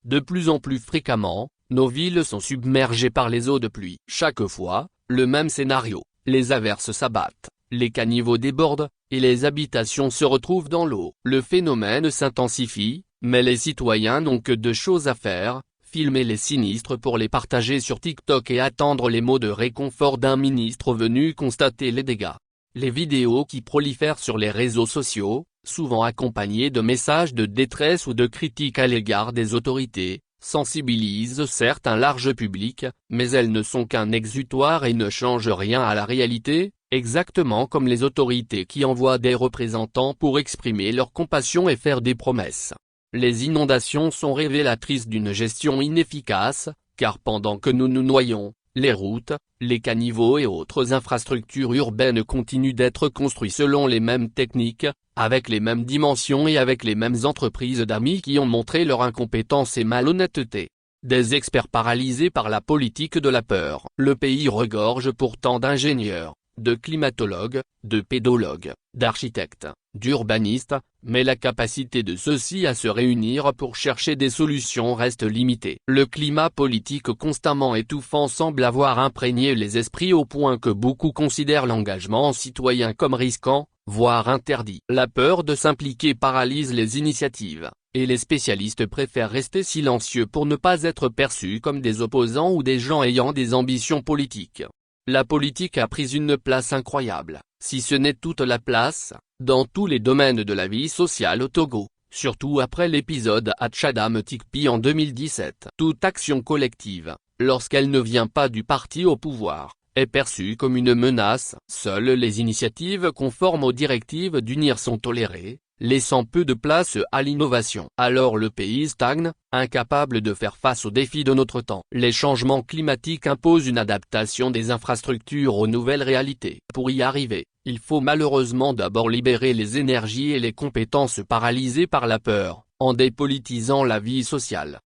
De plus en plus fréquemment, nos villes sont submergées par les eaux de pluie. Chaque fois, le même scénario, les averses s'abattent, les caniveaux débordent, et les habitations se retrouvent dans l'eau. Le phénomène s'intensifie, mais les citoyens n'ont que deux choses à faire: filmer les sinistres pour les partager sur TikTok et attendre les mots de réconfort d'un ministre venu constater les dégâts. Les vidéos qui prolifèrent sur les réseaux sociaux, souvent accompagnées de messages de détresse ou de critiques à l'égard des autorités, sensibilisent certes un large public, mais elles ne sont qu'un exutoire et ne changent rien à la réalité, exactement comme les autorités qui envoient des représentants pour exprimer leur compassion et faire des promesses. Les inondations sont révélatrices d'une gestion inefficace, car pendant que nous nous noyons, les routes, les caniveaux et autres infrastructures urbaines continuent d'être construits selon les mêmes techniques, avec les mêmes dimensions et avec les mêmes entreprises d'amis qui ont montré leur incompétence et malhonnêteté. Des experts paralysés par la politique de la peur. Le pays regorge pourtant d'ingénieurs, de climatologues, de pédologues, d'architectes, d'urbanistes, mais la capacité de ceux-ci à se réunir pour chercher des solutions reste limitée. Le climat politique constamment étouffant semble avoir imprégné les esprits au point que beaucoup considèrent l'engagement citoyen comme risquant, voire interdit. La peur de s'impliquer paralyse les initiatives, et les spécialistes préfèrent rester silencieux pour ne pas être perçus comme des opposants ou des gens ayant des ambitions politiques. La politique a pris une place incroyable, si ce n'est toute la place, dans tous les domaines de la vie sociale au Togo, surtout après l'épisode Atchadam Tikpi en 2017. Toute action collective, lorsqu'elle ne vient pas du parti au pouvoir, est perçue comme une menace. Seules les initiatives conformes aux directives d'unir sont tolérées, laissant peu de place à l'innovation. Alors le pays stagne, incapable de faire face aux défis de notre temps. Les changements climatiques imposent une adaptation des infrastructures aux nouvelles réalités. Pour y arriver, il faut malheureusement d'abord libérer les énergies et les compétences paralysées par la peur, en dépolitisant la vie sociale.